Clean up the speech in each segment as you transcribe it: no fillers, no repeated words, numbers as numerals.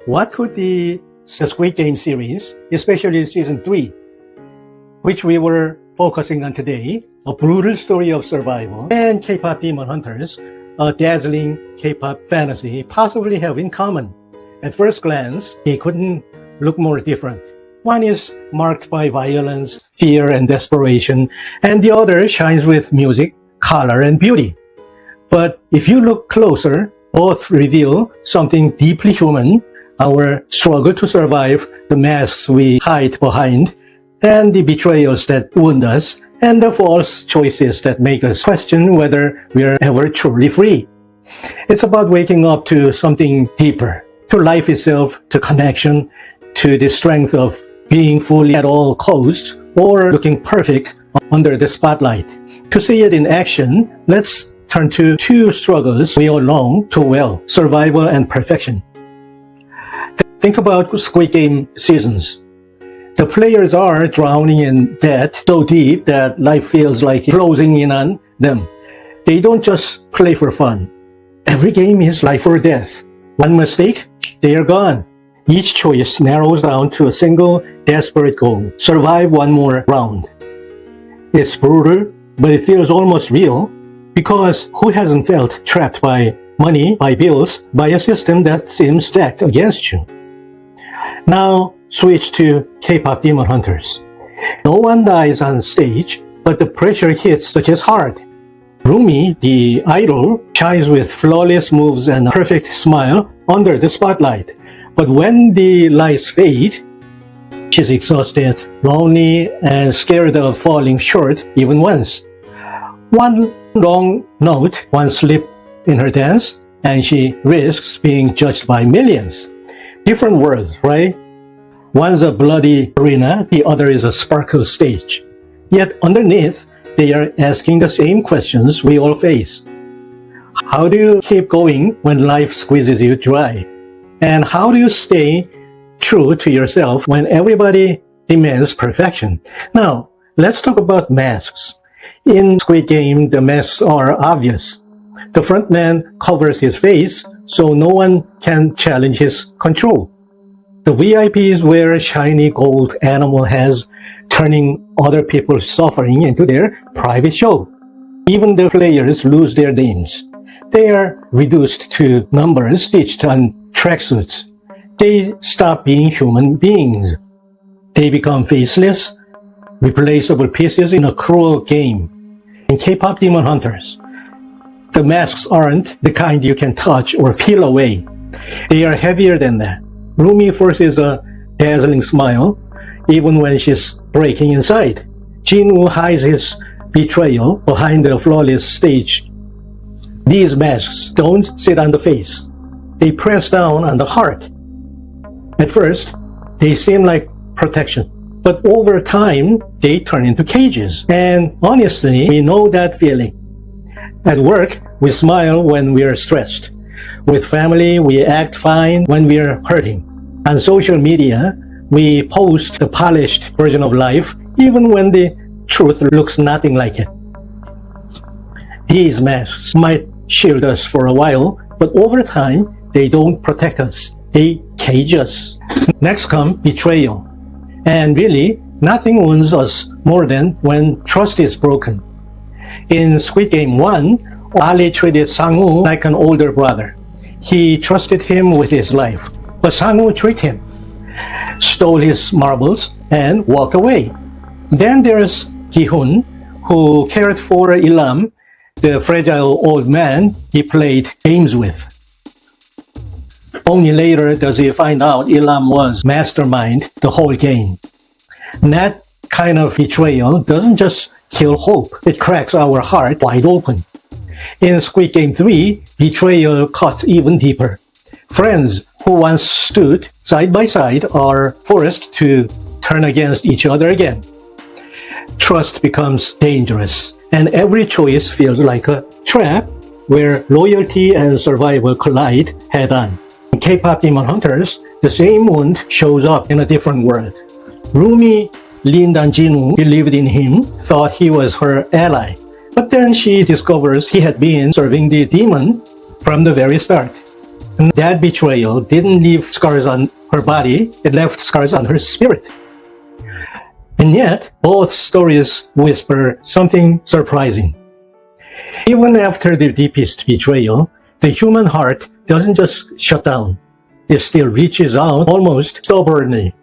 What could the Squid Game series, especially season 3, which we were focusing on today, a brutal story of survival, and K-pop demon hunters, a dazzling K-pop fantasy, possibly have in common? At first glance, they couldn't look more different. One is marked by violence, fear, and desperation, and the other shines with music, color, and beauty. But if you look closer, both reveal something deeply human: our struggle to survive, the masks we hide behind, and the betrayals that wound us, and the false choices that make us question whether we're ever truly free. It's about waking up to something deeper, to life itself, to connection, to the strength of being fully at all costs, or looking perfect under the spotlight. To see it in action, let's turn to two struggles we all long too well: survival and perfection. Think about Squid Game seasons. The players are drowning in debt so deep that life feels like closing in on them. They don't just play for fun. Every game is life or death. One mistake, they are gone. Each choice narrows down to a single desperate goal: survive one more round. It's brutal, but it feels almost real, because who hasn't felt trapped by money, by bills, by a system that seems stacked against you? Now switch to K-pop demon hunters. No one dies on stage, but the pressure hits just hard. Rumi, the idol, shines with flawless moves and a perfect smile under the spotlight. But when the lights fade, she's exhausted, lonely, and scared of falling short even once. One wrong note, one slip in her dance, and she risks being judged by millions. Different worlds, right? One's a bloody arena, the other is a sparkle stage. Yet underneath, they are asking the same questions we all face. How do you keep going when life squeezes you dry? And how do you stay true to yourself when everybody demands perfection? Now, let's talk about masks. In Squid Game, the masks are obvious. The front man covers his face so no one can challenge his control. The VIPs wear shiny gold animal heads, turning other people's suffering into their private show. Even the players lose their names. They are reduced to numbers stitched on tracksuits. They stop being human beings. They become faceless, replaceable pieces in a cruel game. In K-pop demon hunters, the masks aren't the kind you can touch or peel away. They are heavier than that. Rumi forces a dazzling smile even when she's breaking inside. Jin-woo hides his betrayal behind the flawless stage. These masks don't sit on the face. They press down on the heart. At first, they seem like protection, but over time, they turn into cages. And honestly, we know that feeling. At work, we smile when we're stressed. With family, we act fine when we're hurting. On social media, we post the polished version of life, even when the truth looks nothing like it. These masks might shield us for a while, but over time, they don't protect us. They cage us. Next comes betrayal. And really, nothing wounds us more than when trust is broken. In Squid Game 1, Ali treated Sang-woo like an older brother. He trusted him with his life, but Sang-woo tricked him, stole his marbles, and walked away. Then there's Gi-hun, who cared for Ilam, the fragile old man he played games with. Only later does he find out Ilam was mastermind the whole game. That kind of betrayal doesn't just kill hope, it cracks our heart wide open. In Squid Game 3, betrayal cuts even deeper. Friends who once stood side by side are forced to turn against each other again. Trust becomes dangerous, and every choice feels like a trap where loyalty and survival collide head-on. In K-pop demon hunters, the same wound shows up in a different world. Rumi leaned on Jin-woo, believed in him, thought he was her ally. But then she discovers he had been serving the demon from the very start. And that betrayal didn't leave scars on her body, it left scars on her spirit. And yet, both stories whisper something surprising. Even after the deepest betrayal, the human heart doesn't just shut down. It still reaches out almost stubbornly.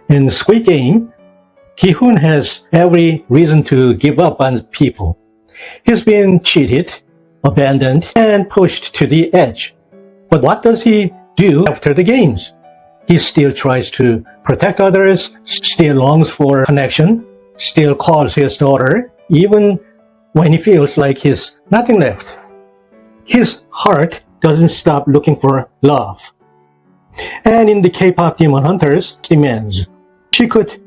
In Squid Game, Gi-hoon has every reason to give up on people. He's been cheated, abandoned, and pushed to the edge. But what does he do after the games? He still tries to protect others, still longs for connection, still calls his daughter, even when he feels like he's nothing left. His heart doesn't stop looking for love. And in the K-pop Demon Hunters demands, she could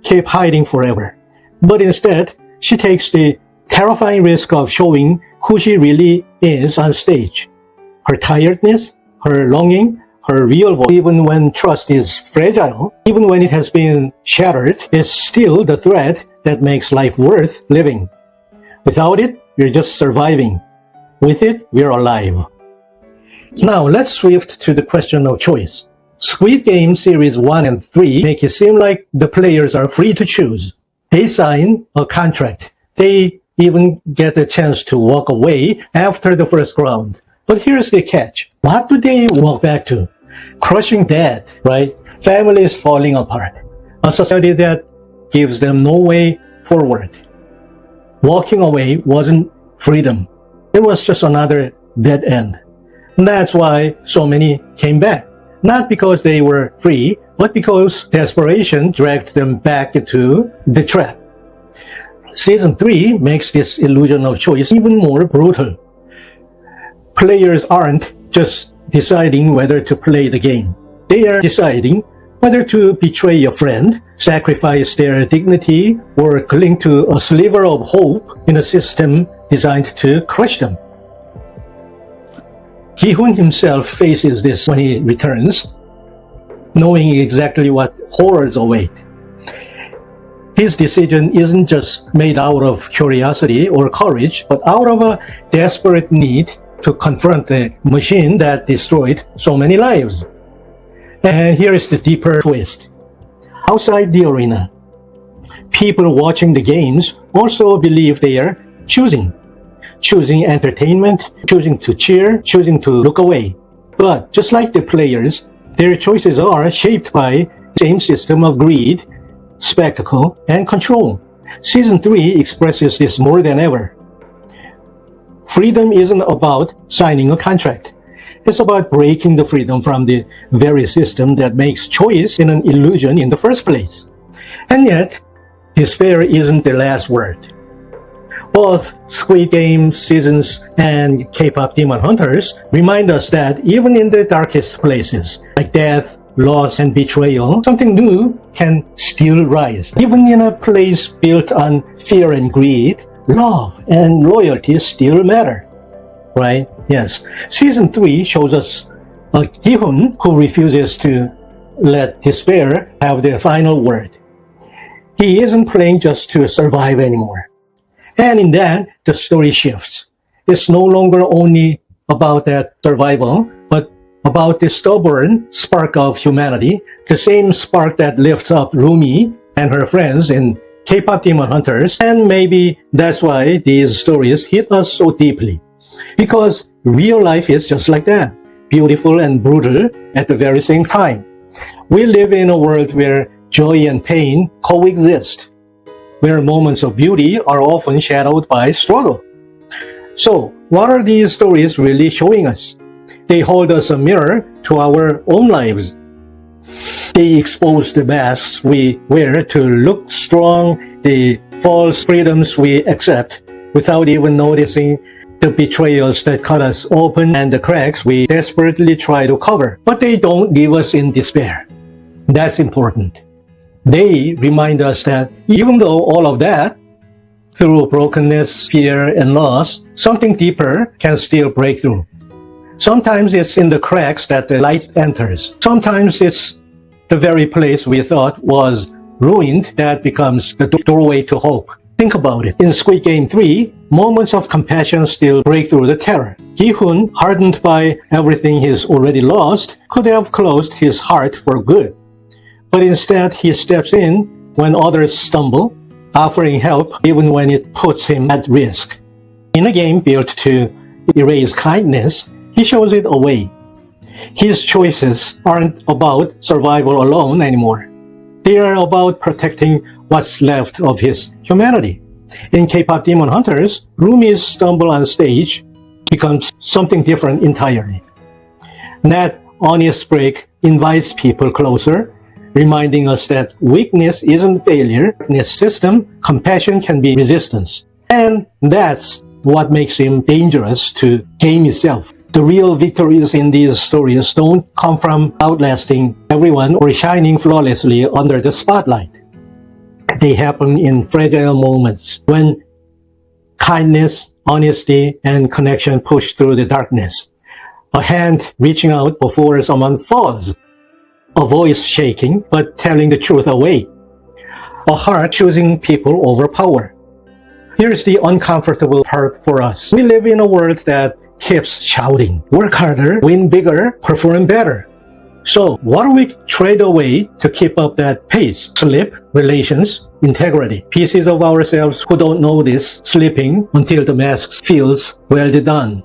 keep hiding forever. But instead, she takes the terrifying risk of showing who she really is on stage. Her tiredness, her longing, her real voice, even when trust is fragile, even when it has been shattered, is still the thread that makes life worth living. Without it, we're just surviving. With it, we're alive. Now, let's shift to the question of choice. Squid Game Series 1 and 3 make it seem like the players are free to choose. They sign a contract. They even get a chance to walk away after the first round. But here's the catch. What do they walk back to? Crushing debt, right? Families falling apart. A society that gives them no way forward. Walking away wasn't freedom. It was just another dead end. And that's why so many came back. Not because they were free, but because desperation dragged them back into the trap. Season 3 makes this illusion of choice even more brutal. Players aren't just deciding whether to play the game. They are deciding whether to betray a friend, sacrifice their dignity, or cling to a sliver of hope in a system designed to crush them. Gi-hoon himself faces this when he returns, knowing exactly what horrors await. His decision isn't just made out of curiosity or courage, but out of a desperate need to confront the machine that destroyed so many lives. And here is the deeper twist. Outside the arena, people watching the games also believe they are choosing entertainment, choosing to cheer, choosing to look away. But just like the players, their choices are shaped by the same system of greed, spectacle, and control. Season 3 expresses this more than ever. Freedom isn't about signing a contract. It's about breaking the freedom from the very system that makes choice an illusion in the first place. And yet, despair isn't the last word. Both Squid Game seasons and K-pop Demon Hunters remind us that even in the darkest places, like death, loss, and betrayal, something new can still rise. Even in a place built on fear and greed, love and loyalty still matter. Right? Yes. Season 3 shows us a Gi-hoon who refuses to let despair have the final word. He isn't playing just to survive anymore. And in that, the story shifts. It's no longer only about that survival, but about the stubborn spark of humanity, the same spark that lifts up Rumi and her friends in K-pop Demon Hunters. And maybe that's why these stories hit us so deeply. Because real life is just like that, beautiful and brutal at the very same time. We live in a world where joy and pain coexist, where moments of beauty are often shadowed by struggle. So, what are these stories really showing us? They hold us a mirror to our own lives. They expose the masks we wear to look strong, the false freedoms we accept without even noticing, the betrayals that cut us open, and the cracks we desperately try to cover. But they don't leave us in despair. That's important. They remind us that even though all of that, through brokenness, fear, and loss, something deeper can still break through. Sometimes it's in the cracks that the light enters. Sometimes it's the very place we thought was ruined that becomes the doorway to hope. Think about it. In Squid Game 3, moments of compassion still break through the terror. Gi-hun, hardened by everything he's already lost, could have closed his heart for good. But instead, he steps in when others stumble, offering help even when it puts him at risk. In a game built to erase kindness, he shows it a way. His choices aren't about survival alone anymore. They are about protecting what's left of his humanity. In K-pop Demon Hunters, Rumi's stumble on stage becomes something different entirely. That honest break invites people closer, reminding us that weakness isn't failure. In this system, compassion can be resistance. And that's what makes him dangerous to game itself. The real victories in these stories don't come from outlasting everyone or shining flawlessly under the spotlight. They happen in fragile moments when kindness, honesty, and connection push through the darkness. A hand reaching out before someone falls. A voice shaking but telling the truth away. A heart choosing people over power. Here's the uncomfortable part for us. We live in a world that keeps shouting, work harder, win bigger, perform better. So what do we trade away to keep up that pace? Sleep, relations, integrity. Pieces of ourselves who don't notice sleeping until the mask feels well done.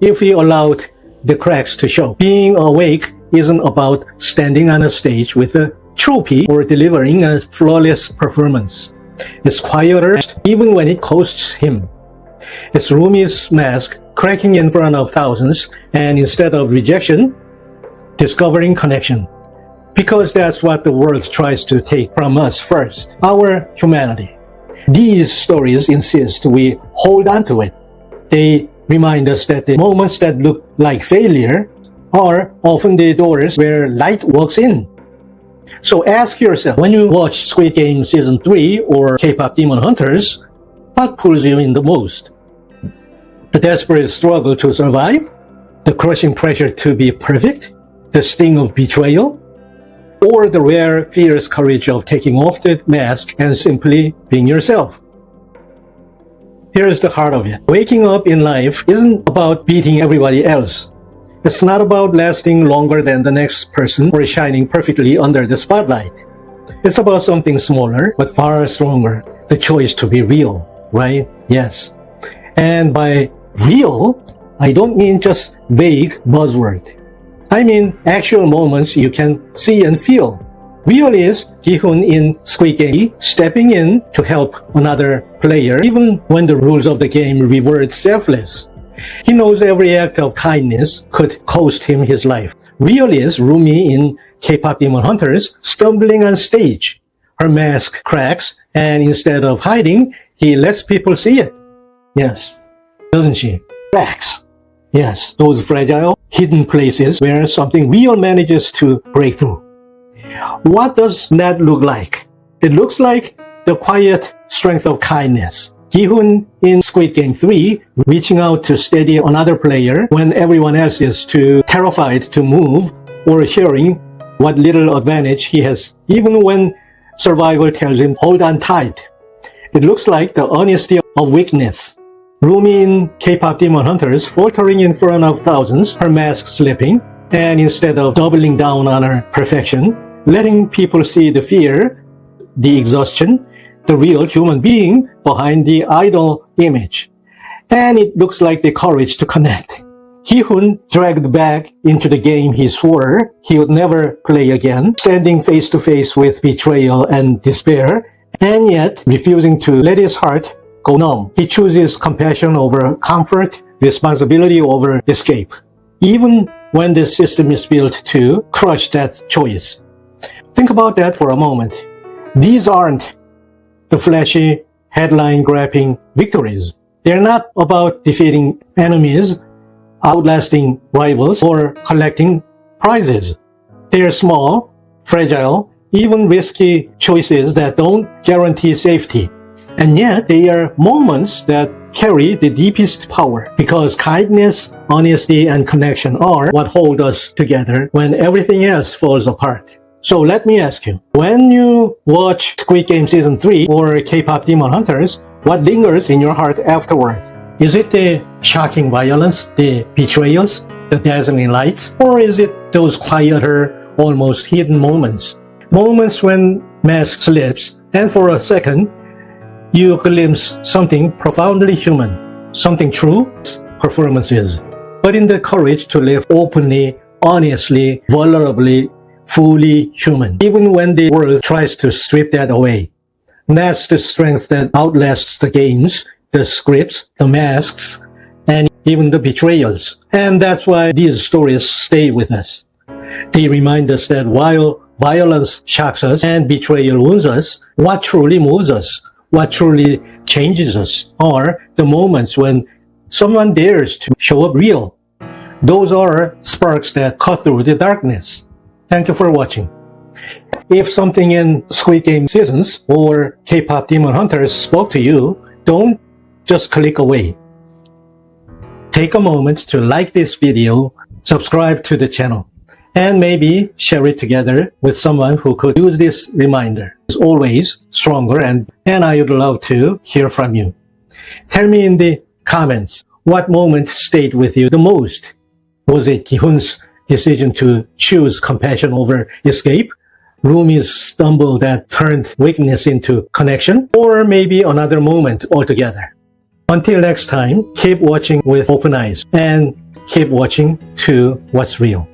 If we allowed the cracks to show. Being awake isn't about standing on a stage with a trophy or delivering a flawless performance. It's quieter even when it costs him. It's Rumi's mask cracking in front of thousands, and instead of rejection, discovering connection. Because that's what the world tries to take from us first, our humanity. These stories insist we hold on to it. They remind us that the moments that look like failure are often the doors where light walks in. So ask yourself, when you watch Squid Game Season 3 or K-pop Demon Hunters, what pulls you in the most? The desperate struggle to survive? The crushing pressure to be perfect? The sting of betrayal? Or the rare, fierce courage of taking off the mask and simply being yourself? Here's the heart of it. Waking up in life isn't about beating everybody else. It's not about lasting longer than the next person or shining perfectly under the spotlight. It's about something smaller, but far stronger. The choice to be real, right? Yes. And by real, I don't mean just vague buzzword. I mean actual moments you can see and feel. Real is Gi-hun in Squid Game stepping in to help another player even when the rules of the game reward selfless. He knows every act of kindness could cost him his life. Real is Rumi in K-pop Demon Hunters stumbling on stage. Her mask cracks, and instead of hiding, he lets people see it. Yes, doesn't she? Cracks. Yes, those fragile, hidden places where something real manages to break through. What does that look like? It looks like the quiet strength of kindness. Gi-hun in Squid Game 3 reaching out to steady another player when everyone else is too terrified to move, or sharing what little advantage he has even when survival tells him hold on tight. It looks like the honesty of weakness. Rumi in K-pop Demon Hunters faltering in front of thousands, her mask slipping, and instead of doubling down on her perfection, letting people see the fear, the exhaustion, the real human being behind the idol image. And it looks like the courage to connect. Gi-hun dragged back into the game he swore he would never play again, standing face to face with betrayal and despair, and yet refusing to let his heart go numb. He chooses compassion over comfort, responsibility over escape, even when the system is built to crush that choice. Think about that for a moment. These aren't the flashy, headline-grabbing victories. They're not about defeating enemies, outlasting rivals, or collecting prizes. They're small, fragile, even risky choices that don't guarantee safety. And yet, they are moments that carry the deepest power, because kindness, honesty, and connection are what hold us together when everything else falls apart. So let me ask you, when you watch Squid Game Season 3 or K-pop Demon Hunters, what lingers in your heart afterward? Is it the shocking violence, the betrayals, the dazzling lights, or is it those quieter, almost hidden moments? Moments when mask slips and for a second you glimpse something profoundly human, something true, performances, but in the courage to live openly, honestly, vulnerably, fully human, even when the world tries to strip that away. And that's the strength that outlasts the games, the scripts, the masks, and even the betrayals. And that's why these stories stay with us. They remind us that while violence shocks us and betrayal wounds us, what truly moves us, what truly changes us, are the moments when someone dares to show up real. Those are sparks that cut through the darkness. Thank you for watching. If something in Squid Game seasons or K-pop Demon Hunters spoke to you, don't just click away. Take a moment to like this video, subscribe to the channel, and maybe share it together with someone who could use this reminder. As always, stronger, and I would love to hear from you. Tell me in the comments, what moment stayed with you the most? Was it Gi-hun's decision to choose compassion over escape? Rumi's stumble that turned weakness into connection? Or maybe another moment altogether? Until next time, keep watching with open eyes and keep watching to what's real.